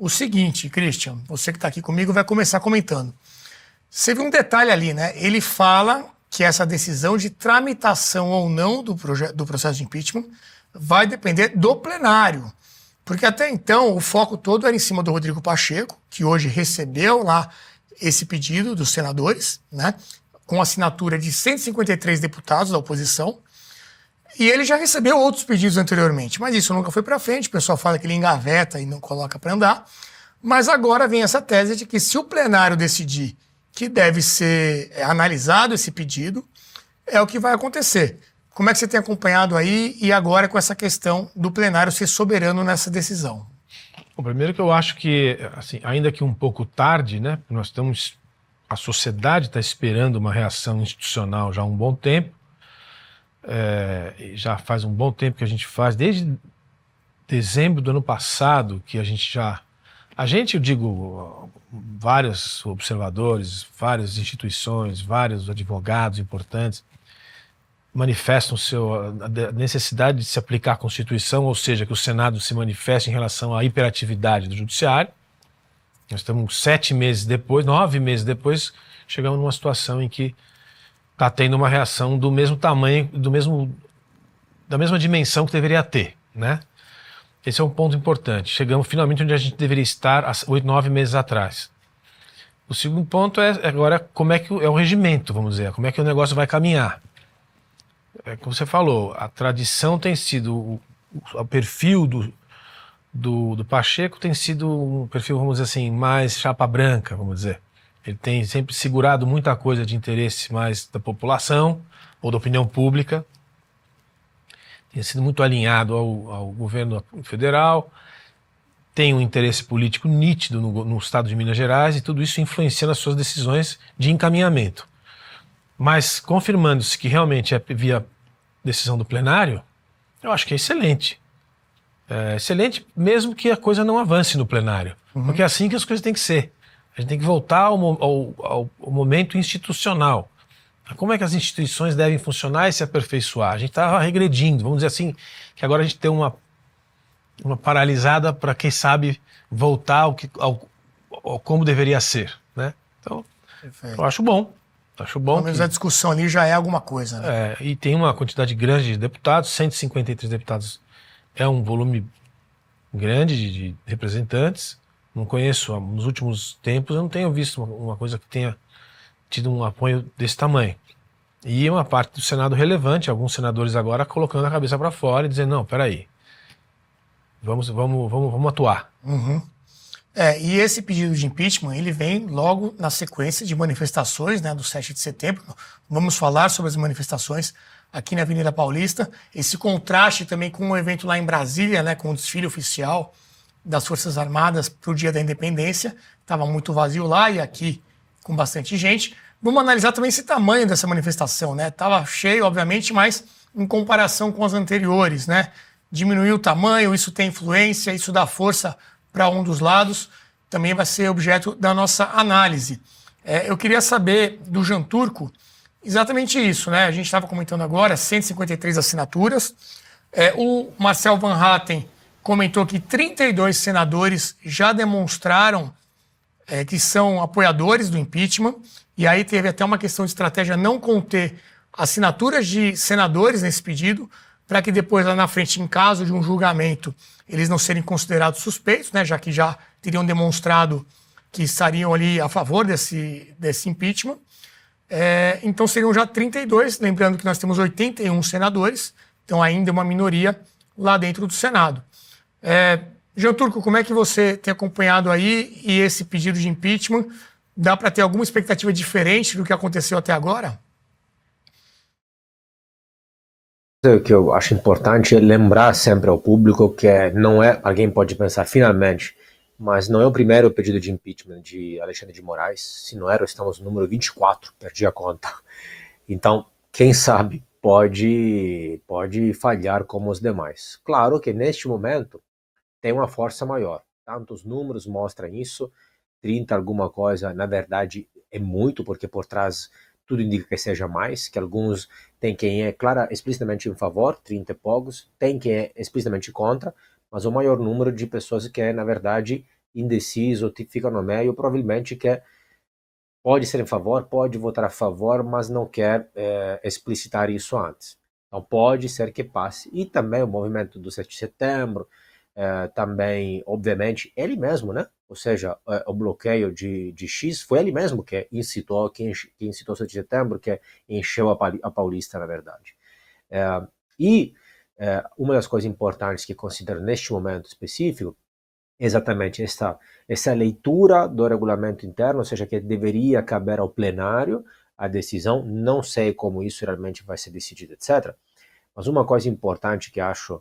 o seguinte, Christian, você que está aqui comigo vai começar comentando. Você viu um detalhe ali, né? Ele fala que essa decisão de tramitação ou não do processo de impeachment vai depender do plenário. Porque até então o foco todo era em cima do Rodrigo Pacheco, que hoje recebeu lá esse pedido dos senadores, né? Com assinatura de 153 deputados da oposição. E ele já recebeu outros pedidos anteriormente, mas isso nunca foi para frente. O pessoal fala que ele engaveta e não coloca para andar. Mas agora vem essa tese de que se o plenário decidir que deve ser analisado esse pedido, é o que vai acontecer. Como é que você tem acompanhado aí e agora com essa questão do plenário ser soberano nessa decisão? Bom, primeiro que eu acho que, assim, ainda que um pouco tarde, né, a sociedade está esperando uma reação institucional já há um bom tempo, já faz um bom tempo que a gente faz, desde dezembro do ano passado, que eu digo, vários observadores, várias instituições, vários advogados importantes manifestam a necessidade de se aplicar a Constituição, ou seja, que o Senado se manifeste em relação à hiperatividade do Judiciário. Nós estamos 9 meses depois, chegamos numa situação em que está tendo uma reação do mesmo tamanho, da mesma dimensão que deveria ter, né? Esse é um ponto importante. Chegamos finalmente onde a gente deveria estar há 8, 9 meses atrás. O segundo ponto é agora como é que é o regimento, vamos dizer, como é que o negócio vai caminhar. Como você falou, a tradição tem sido, o perfil do Pacheco tem sido um perfil, vamos dizer assim, mais chapa branca, vamos dizer. Ele tem sempre segurado muita coisa de interesse mais da população ou da opinião pública. Tem sido muito alinhado ao governo federal, tem um interesse político nítido no estado de Minas Gerais e tudo isso influencia nas suas decisões de encaminhamento. Mas confirmando-se que realmente é via decisão do plenário, eu acho que é excelente. É excelente mesmo que a coisa não avance no plenário, porque é assim que as coisas têm que ser. A gente tem que voltar ao momento institucional. Como é que as instituições devem funcionar e se aperfeiçoar? A gente está regredindo, vamos dizer assim, que agora a gente tem uma paralisada para, quem sabe, voltar ao como deveria ser, né? Então, eu acho bom. Pelo menos a discussão ali já é alguma coisa, né? E tem uma quantidade grande de deputados, 153 deputados é um volume grande de representantes. Não conheço, nos últimos tempos eu não tenho visto uma coisa que tenha tido um apoio desse tamanho. E uma parte do Senado relevante, alguns senadores agora colocando a cabeça para fora e dizendo, não, peraí, vamos atuar. E esse pedido de impeachment, ele vem logo na sequência de manifestações, né, do 7 de setembro. Vamos falar sobre as manifestações aqui na Avenida Paulista. Esse contraste também com um evento lá em Brasília, né, com o desfile oficial das Forças Armadas para o Dia da Independência. Estava muito vazio lá e aqui com bastante gente. Vamos analisar também esse tamanho dessa manifestação, né? Estava cheio, obviamente, mas em comparação com as anteriores, né? Diminuiu o tamanho, isso tem influência, isso dá força para um dos lados, também vai ser objeto da nossa análise. Eu queria saber do Jean Turco exatamente isso, né? A gente estava comentando agora, 153 assinaturas. O Marcel Van Hatten comentou que 32 senadores já demonstraram que são apoiadores do impeachment, e aí teve até uma questão de estratégia não conter assinaturas de senadores nesse pedido, para que depois, lá na frente, em caso de um julgamento, eles não serem considerados suspeitos, né, já que já teriam demonstrado que estariam ali a favor desse impeachment. Então seriam já 32, lembrando que nós temos 81 senadores, então ainda é uma minoria lá dentro do Senado. Jean Turco, como é que você tem acompanhado aí e esse pedido de impeachment? Dá para ter alguma expectativa diferente do que aconteceu até agora? O que eu acho importante é lembrar sempre ao público que não é, alguém pode pensar finalmente, mas não é o primeiro pedido de impeachment de Alexandre de Moraes. Se não era, estamos no número 24, perdi a conta. Então, quem sabe pode falhar como os demais. Claro que neste momento tem uma força maior, tantos números mostram isso, 30 alguma coisa, na verdade é muito, porque por trás tudo indica que seja mais, que alguns tem quem é explicitamente em favor, 30 e poucos, tem quem é explicitamente contra, mas o maior número de pessoas que é, na verdade, indeciso, fica no meio, provavelmente quer, pode ser em favor, pode votar a favor, mas não quer explicitar isso antes. Então pode ser que passe. E também o movimento do 7 de setembro, também, obviamente, ele mesmo, né? Ou seja, o bloqueio de X foi ele mesmo que incitou, que incitou o 7 de setembro, que encheu a Paulista, na verdade. Uma das coisas importantes que considero neste momento específico, exatamente essa leitura do regulamento interno, ou seja, que deveria caber ao plenário a decisão, não sei como isso realmente vai ser decidido, etc. Mas uma coisa importante que acho,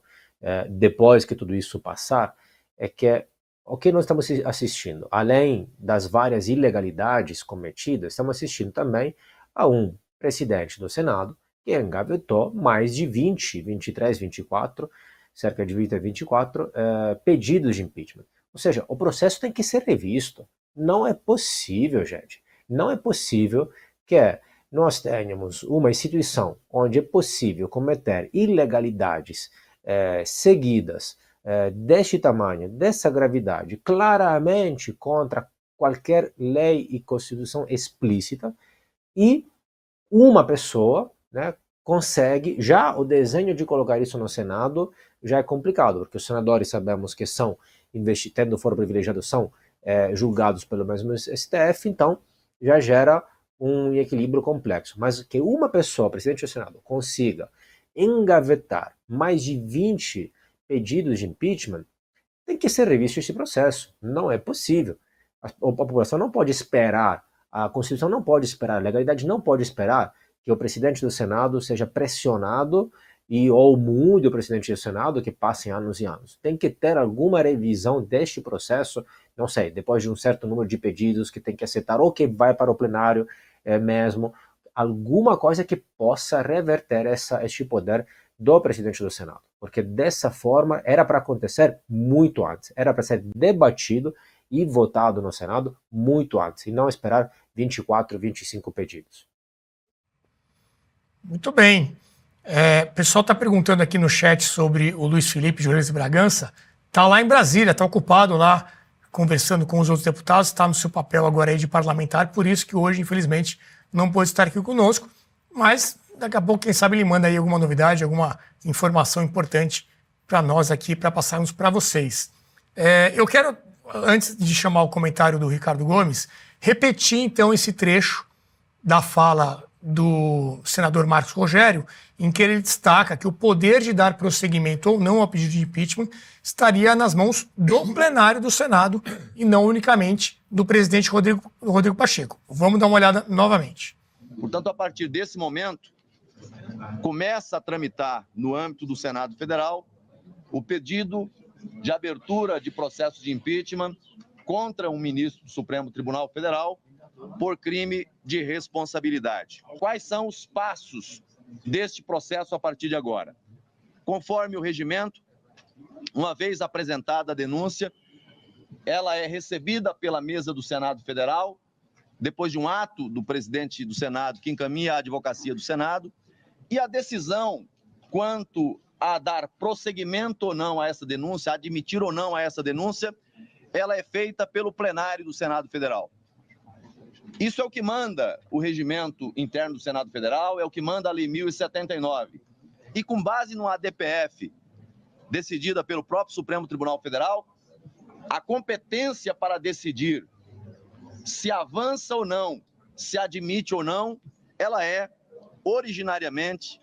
depois que tudo isso passar, é que o que nós estamos assistindo, além das várias ilegalidades cometidas, estamos assistindo também a um presidente do Senado que engavetou mais de 20, 23, 24, cerca de 20 a 24 pedidos de impeachment. Ou seja, o processo tem que ser revisto. Não é possível, gente. Não é possível que nós tenhamos uma instituição onde é possível cometer ilegalidades seguidas deste tamanho, dessa gravidade, claramente contra qualquer lei e constituição explícita, e uma pessoa, né, consegue, já o desenho de colocar isso no Senado já é complicado, porque os senadores sabemos que são, tendo foro privilegiado, são julgados pelo mesmo STF, então já gera um equilíbrio complexo. Mas que uma pessoa, presidente do Senado, consiga engavetar mais de 20 pedidos de impeachment, tem que ser revisto esse processo. Não é possível. A população não pode esperar, a Constituição não pode esperar, a legalidade não pode esperar que o presidente do Senado seja pressionado ou mude o presidente do Senado, que passem anos e anos. Tem que ter alguma revisão deste processo, não sei, depois de um certo número de pedidos que tem que aceitar, ou que vai para o plenário mesmo, alguma coisa que possa reverter este poder do presidente do Senado. Porque dessa forma era para acontecer muito antes, era para ser debatido e votado no Senado muito antes, e não esperar 24, 25 pedidos. Muito bem. O pessoal está perguntando aqui no chat sobre o Luiz Felipe de Orelhas e Bragança. Está lá em Brasília, está ocupado lá, conversando com os outros deputados, está no seu papel agora aí de parlamentar, por isso que hoje, infelizmente, não pôde estar aqui conosco, mas daqui a pouco, quem sabe, ele manda aí alguma novidade, alguma informação importante para nós aqui, para passarmos para vocês. Eu quero, antes de chamar o comentário do Ricardo Gomes, repetir então esse trecho da fala do senador Marcos Rogério, em que ele destaca que o poder de dar prosseguimento ou não ao pedido de impeachment estaria nas mãos do plenário do Senado e não unicamente do presidente Rodrigo Pacheco. Vamos dar uma olhada novamente. Portanto, a partir desse momento, começa a tramitar no âmbito do Senado Federal o pedido de abertura de processo de impeachment contra um ministro do Supremo Tribunal Federal por crime de responsabilidade. Quais são os passos deste processo a partir de agora? Conforme o regimento, uma vez apresentada a denúncia, ela é recebida pela mesa do Senado Federal, depois de um ato do presidente do Senado que encaminha a advocacia do Senado, e a decisão quanto a dar prosseguimento ou não a essa denúncia, admitir ou não a essa denúncia, ela é feita pelo plenário do Senado Federal. Isso é o que manda o regimento interno do Senado Federal, é o que manda a Lei 1079. E com base no ADPF, decidida pelo próprio Supremo Tribunal Federal, a competência para decidir se avança ou não, se admite ou não, ela é originariamente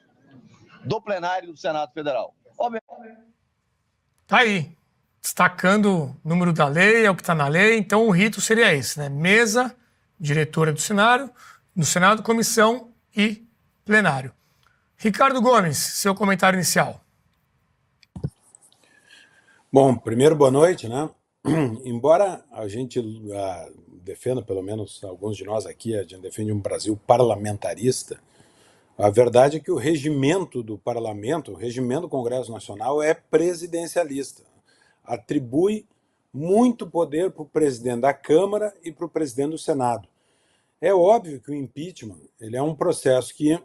do plenário do Senado Federal. Tá aí, destacando o número da lei, é o que está na lei, então o rito seria esse, né? Mesa, diretora do Senado, comissão e plenário. Ricardo Gomes, seu comentário inicial. Bom, primeiro, boa noite, né? Embora a gente defenda, pelo menos alguns de nós aqui, a gente defende um Brasil parlamentarista, a verdade é que o regimento do parlamento, o regimento do Congresso Nacional é presidencialista. Atribui muito poder para o presidente da Câmara e para o presidente do Senado. É óbvio que o impeachment ele é um processo que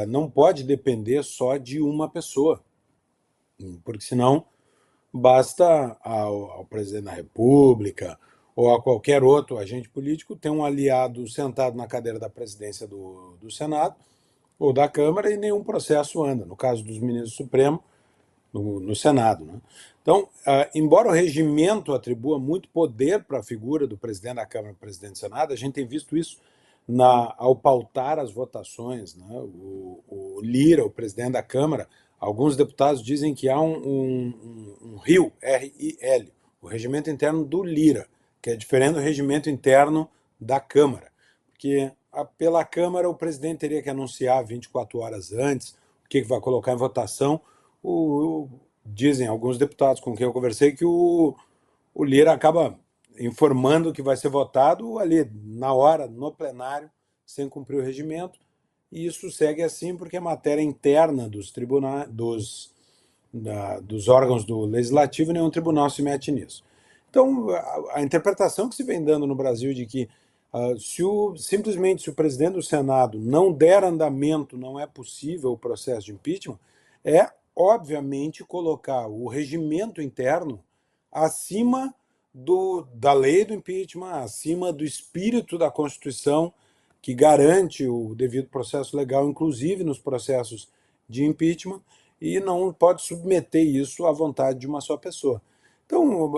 não pode depender só de uma pessoa, porque senão basta ao presidente da República ou a qualquer outro agente político ter um aliado sentado na cadeira da presidência do Senado ou da Câmara e nenhum processo anda. No caso dos ministros do Supremo, no Senado. Né? Então, embora o regimento atribua muito poder para a figura do presidente da Câmara e do presidente do Senado, a gente tem visto isso ao pautar as votações. Né? O Lira, o presidente da Câmara, alguns deputados dizem que há um RIL, R-I-L, o regimento interno do Lira, que é diferente do regimento interno da Câmara. Porque pela Câmara o presidente teria que anunciar 24 horas antes o que vai colocar em votação. Dizem alguns deputados com quem eu conversei que o Lira acaba informando que vai ser votado ali na hora, no plenário, sem cumprir o regimento, e isso segue assim porque é matéria interna dos tribunais, dos órgãos do Legislativo, e nenhum tribunal se mete nisso. Então, a interpretação que se vem dando no Brasil de que simplesmente se o presidente do Senado não der andamento, não é possível o processo de impeachment, é obviamente colocar o regimento interno acima da lei do impeachment, acima do espírito da Constituição, que garante o devido processo legal, inclusive nos processos de impeachment, e não pode submeter isso à vontade de uma só pessoa. Então,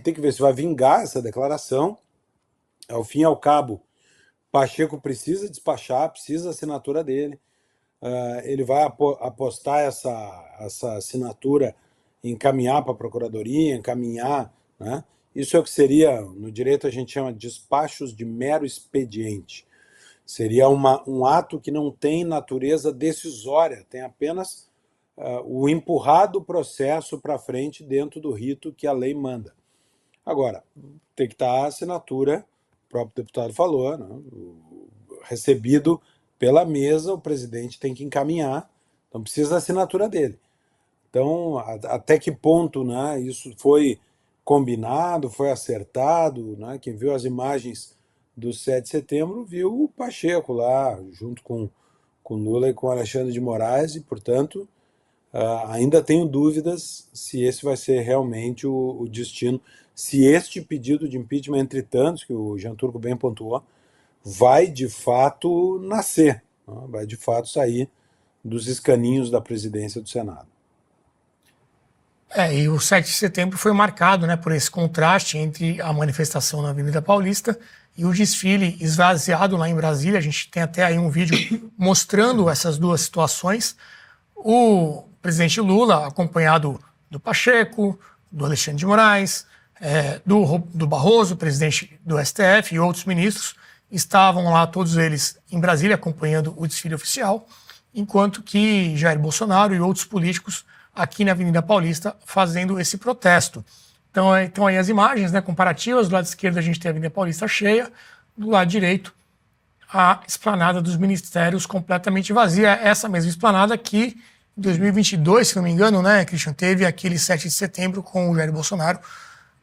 tem que ver se vai vingar essa declaração. Ao fim e ao cabo, Pacheco precisa despachar, precisa da assinatura dele. Ele vai apostar essa assinatura, encaminhar para a Procuradoria, encaminhar, né? Isso é o que seria, no direito a gente chama de despachos de mero expediente. Seria um ato que não tem natureza decisória, tem apenas o empurrar do processo para frente dentro do rito que a lei manda. Agora, tem que estar a assinatura, o próprio deputado falou, né? Recebido pela mesa, o presidente tem que encaminhar, então precisa da assinatura dele. Então, até que ponto, né, isso foi combinado, foi acertado, né? Quem viu as imagens do 7 de setembro viu o Pacheco lá, junto com Lula e com Alexandre de Moraes, e, portanto, ainda tenho dúvidas se esse vai ser realmente o destino, se este pedido de impeachment, entre tantos, que o Jean Turco bem pontuou, vai de fato nascer, né? Vai de fato sair dos escaninhos da presidência do Senado. E o 7 de setembro foi marcado, né, por esse contraste entre a manifestação na Avenida Paulista e o desfile esvaziado lá em Brasília. A gente tem até aí um vídeo mostrando essas duas situações. O presidente Lula, acompanhado do Pacheco, do Alexandre de Moraes, do Barroso, presidente do STF, e outros ministros, estavam lá todos eles em Brasília acompanhando o desfile oficial, enquanto que Jair Bolsonaro e outros políticos aqui na Avenida Paulista fazendo esse protesto. Então aí as imagens, né, comparativas. Do lado esquerdo a gente tem a Avenida Paulista cheia, do lado direito a esplanada dos ministérios completamente vazia. Essa mesma esplanada que em 2022, se não me engano, né, Christian, teve aquele 7 de setembro com o Jair Bolsonaro,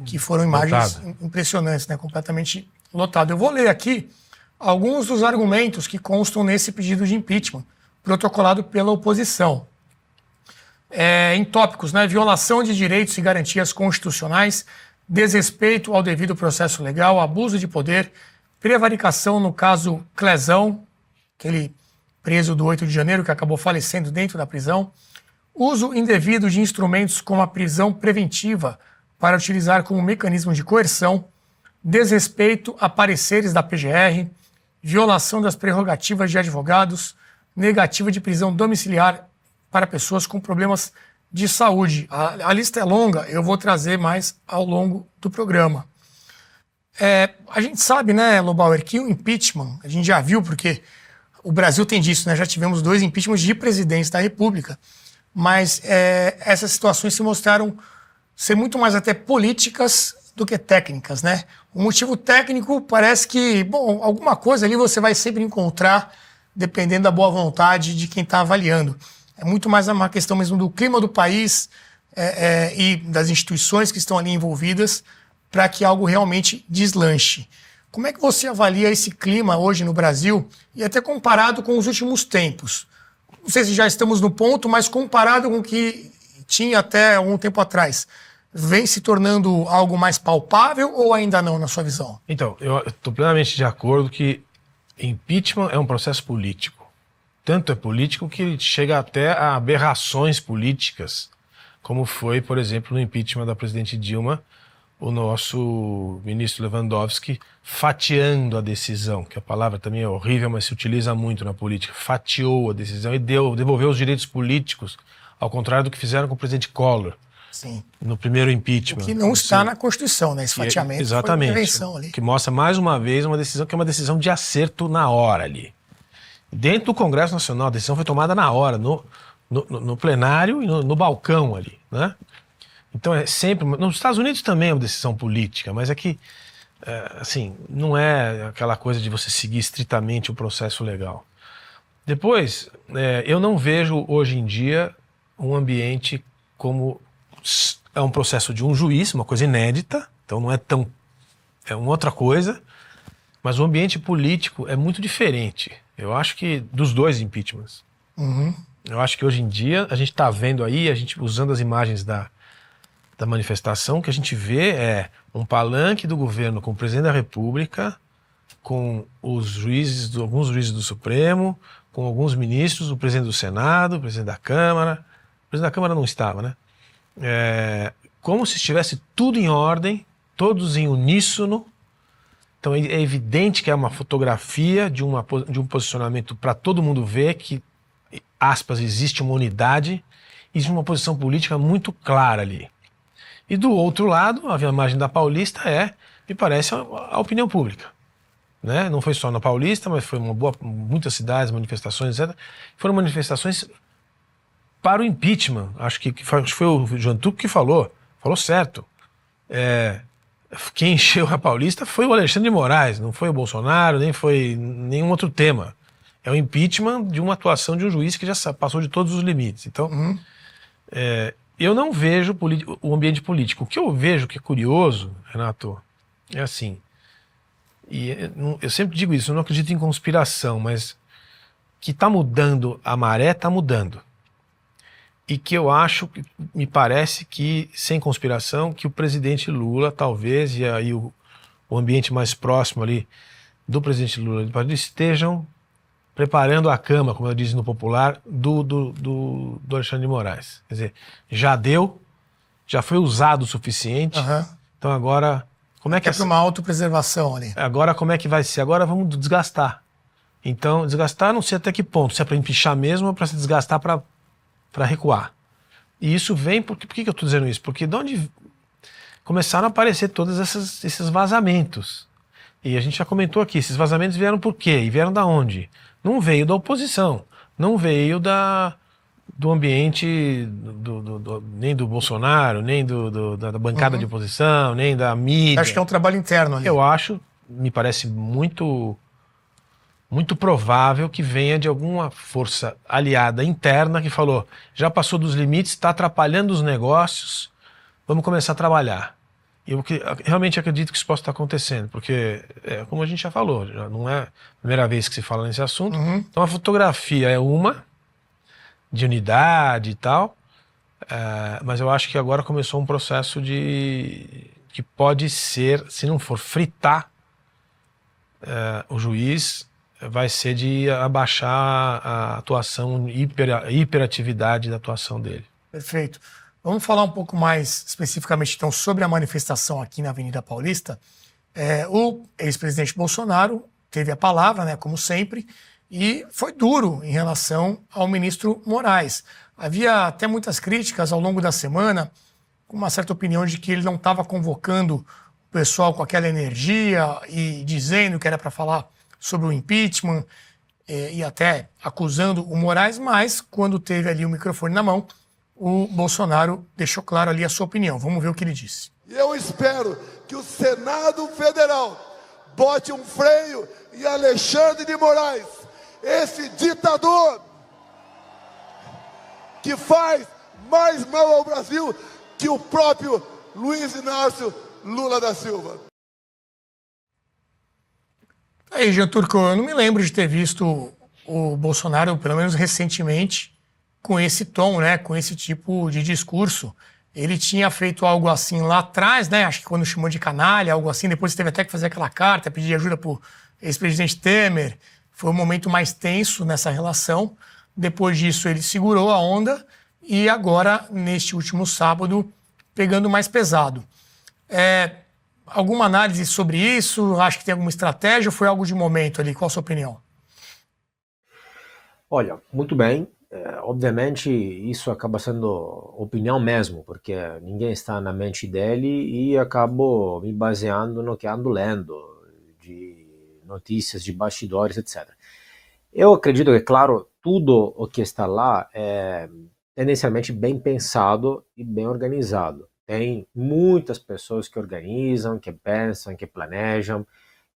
que foram imagens impressionantes, né, completamente lotado. Eu vou ler aqui alguns dos argumentos que constam nesse pedido de impeachment, protocolado pela oposição. Em tópicos, né, violação de direitos e garantias constitucionais, desrespeito ao devido processo legal, abuso de poder, prevaricação no caso Clezão, aquele preso do 8 de janeiro que acabou falecendo dentro da prisão, uso indevido de instrumentos como a prisão preventiva para utilizar como mecanismo de coerção, desrespeito a pareceres da PGR, violação das prerrogativas de advogados, negativa de prisão domiciliar para pessoas com problemas de saúde. A lista é longa, eu vou trazer mais ao longo do programa. A gente sabe, né, Lobauer, que o impeachment, a gente já viu, porque o Brasil tem disso, né? Já tivemos 2 impeachments de presidentes da República, mas essas situações se mostraram ser muito mais até políticas do que técnicas, né? O motivo técnico parece que, bom, alguma coisa ali você vai sempre encontrar, dependendo da boa vontade de quem está avaliando. É muito mais uma questão mesmo do clima do país e das instituições que estão ali envolvidas para que algo realmente deslanche. Como é que você avalia esse clima hoje no Brasil e até comparado com os últimos tempos? Não sei se já estamos no ponto, mas comparado com o que tinha até um tempo atrás, vem se tornando algo mais palpável ou ainda não, na sua visão? Então, eu estou plenamente de acordo que impeachment é um processo político. Tanto é político que chega até a aberrações políticas, como foi, por exemplo, no impeachment da presidente Dilma, o nosso ministro Lewandowski fatiando a decisão, que a palavra também é horrível, mas se utiliza muito na política, fatiou a decisão e devolveu os direitos políticos, ao contrário do que fizeram com o presidente Collor. Sim. No primeiro impeachment. O que não está na Constituição, né? Esse fatiamento exatamente, foi uma intervenção ali. que mostra mais uma vez uma decisão que é uma decisão de acerto na hora ali. Dentro do Congresso Nacional, a decisão foi tomada na hora, no plenário e no balcão ali, né? Então é sempre... Nos Estados Unidos também é uma decisão política, mas é que, assim, não é aquela coisa de você seguir estritamente o processo legal. Depois, eu não vejo hoje em dia um ambiente como... É um processo de um juiz, uma coisa inédita, então não é tão... É uma outra coisa, mas o ambiente político é muito diferente. Eu acho que dos dois impeachments. Uhum. Eu acho que hoje em dia a gente está vendo aí, a gente usando as imagens da manifestação, o que a gente vê é um palanque do governo com o presidente da República, com os juízes, alguns juízes do Supremo, com alguns ministros, o presidente do Senado, o presidente da Câmara. O presidente da Câmara não estava, né? Como se estivesse tudo em ordem, todos em uníssono. Então é evidente que é uma fotografia de um posicionamento para todo mundo ver que, aspas, existe uma unidade, existe uma posição política muito clara ali. E do outro lado, a imagem da Paulista me parece, a opinião pública. Né? Não foi só na Paulista, mas foi muitas cidades, manifestações, etc. Foram manifestações para o impeachment. Acho que foi o João Tuco que falou certo. Quem encheu a Paulista foi o Alexandre de Moraes, não foi o Bolsonaro, nem foi nenhum outro tema. É o impeachment de uma atuação de um juiz que já passou de todos os limites. Então, eu não vejo o ambiente político. O que eu vejo que é curioso, Renato, é assim, e eu sempre digo isso, eu não acredito em conspiração, mas que está mudando a maré, está mudando. E que eu acho, me parece que, sem conspiração, que o presidente Lula, talvez, e aí o ambiente mais próximo ali do presidente Lula estejam preparando a cama, como eu disse no popular, do Alexandre de Moraes. Quer dizer, já deu, já foi usado o suficiente, então agora... Como é que para uma autopreservação ali. Agora como é que vai ser? Agora vamos desgastar. Então, desgastar não sei até que ponto, se é para empichar mesmo ou para se desgastar para recuar. E isso vem, por que eu estou dizendo isso? Porque de onde começaram a aparecer todos esses vazamentos. E a gente já comentou aqui, esses vazamentos vieram por quê? E vieram da onde? Não veio da oposição, não veio do ambiente nem do Bolsonaro, nem da bancada de oposição, nem da mídia. Eu acho que é um trabalho interno ali. Eu acho, me parece muito provável que venha de alguma força aliada interna que falou, já passou dos limites, está atrapalhando os negócios, vamos começar a trabalhar. E eu realmente acredito que isso possa estar acontecendo, porque, como a gente já falou, já não é a primeira vez que se fala nesse assunto. Então a fotografia é uma, de unidade e tal, mas eu acho que agora começou um processo que pode ser, se não for fritar o juiz, vai ser de abaixar a atuação, hiperatividade da atuação dele. Perfeito. Vamos falar um pouco mais especificamente, então, sobre a manifestação aqui na Avenida Paulista. O ex-presidente Bolsonaro teve a palavra, né, como sempre, e foi duro em relação ao ministro Moraes. Havia até muitas críticas ao longo da semana, com uma certa opinião de que ele não estava convocando o pessoal com aquela energia e dizendo que era para falar sobre o impeachment e até acusando o Moraes, mas quando teve ali o microfone na mão, o Bolsonaro deixou claro ali a sua opinião. Vamos ver o que ele disse. Eu espero que o Senado Federal bote um freio em Alexandre de Moraes, esse ditador que faz mais mal ao Brasil que o próprio Luiz Inácio Lula da Silva. Aí, Jean Turco, eu não me lembro de ter visto o Bolsonaro, pelo menos recentemente, com esse tom, né, com esse tipo de discurso. Ele tinha feito algo assim lá atrás, né, acho que quando chamou de canalha, algo assim, depois teve até que fazer aquela carta, pedir ajuda para o ex-presidente Temer. Foi um momento mais tenso nessa relação. Depois disso, ele segurou a onda e agora, neste último sábado, pegando mais pesado. Alguma análise sobre isso? Acho que tem alguma estratégia ou foi algo de momento ali? Qual a sua opinião? Olha, muito bem. Obviamente, isso acaba sendo opinião mesmo, porque ninguém está na mente dele e acabo me baseando no que ando lendo, de notícias de bastidores, etc. Eu acredito que, claro, tudo o que está lá é tendencialmente bem pensado e bem organizado. Tem muitas pessoas que organizam, que pensam, que planejam,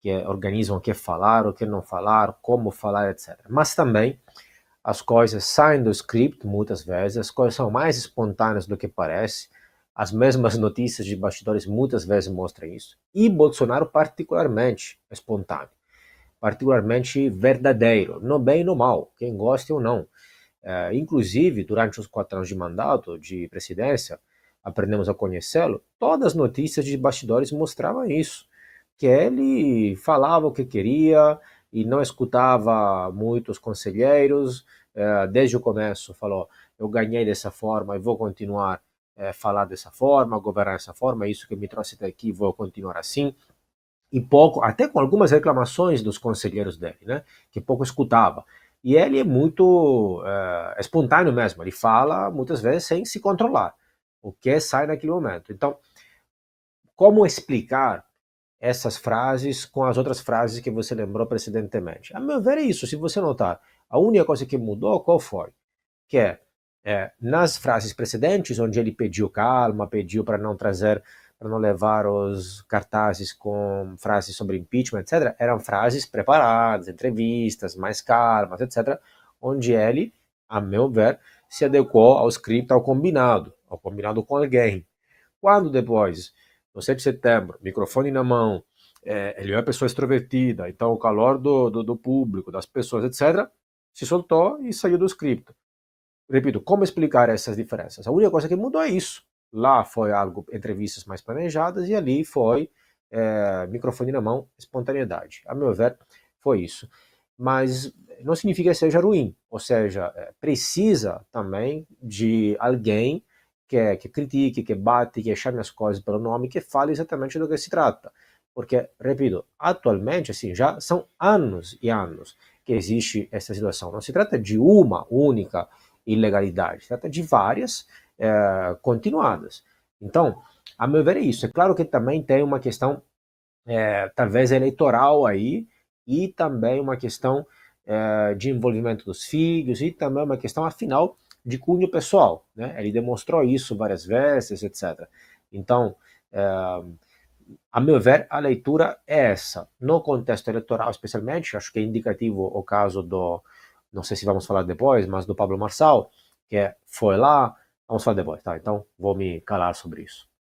que organizam o que falar, o que não falar, como falar, etc. Mas também as coisas saem do script muitas vezes, as coisas são mais espontâneas do que parece, as mesmas notícias de bastidores muitas vezes mostram isso. E Bolsonaro particularmente espontâneo, particularmente verdadeiro, no bem e no mal, quem gosta ou não. Inclusive, durante os 4 anos de mandato de presidência, aprendemos a conhecê-lo, todas as notícias de bastidores mostravam isso, que ele falava o que queria e não escutava muitos conselheiros, desde o começo falou, eu ganhei dessa forma e vou continuar falar dessa forma, governar dessa forma, isso que me trouxe até aqui, vou continuar assim, e pouco, até com algumas reclamações dos conselheiros dele, né, que pouco escutava. E ele é muito espontâneo mesmo, ele fala muitas vezes sem se controlar, o que sai naquele momento. Então, como explicar essas frases com as outras frases que você lembrou precedentemente? A meu ver é isso, se você notar, a única coisa que mudou, qual foi? Que nas frases precedentes, onde ele pediu calma, pediu para não trazer, para não levar os cartazes com frases sobre impeachment, etc., eram frases preparadas, entrevistas mais calmas, etc., onde ele, a meu ver, se adequou ao script, ao combinado com alguém. Quando depois, no 7 de setembro, microfone na mão, ele é uma pessoa extrovertida, então o calor do público, das pessoas, etc., se soltou e saiu do script. Repito, como explicar essas diferenças? A única coisa que mudou é isso. Lá foi algo, entrevistas mais planejadas, e ali foi microfone na mão, espontaneidade. A meu ver, foi isso. Mas não significa que seja ruim, ou seja, precisa também de alguém que critique, que bate, que chame as coisas pelo nome, que fale exatamente do que se trata. Porque, repito, atualmente, assim, já são anos e anos que existe essa situação. Não se trata de uma única ilegalidade, se trata de várias continuadas. Então, a meu ver é isso. É claro que também tem uma questão, talvez eleitoral aí, e também uma questão de envolvimento dos filhos, e também uma questão, afinal, de cunho pessoal, né? Ele demonstrou isso várias vezes, etc. Então, a meu ver, a leitura é essa. No contexto eleitoral, especialmente, acho que é indicativo o caso do, não sei se vamos falar depois, mas do Pablo Marçal, que foi lá, vamos falar depois, tá? Então, vou me calar sobre isso.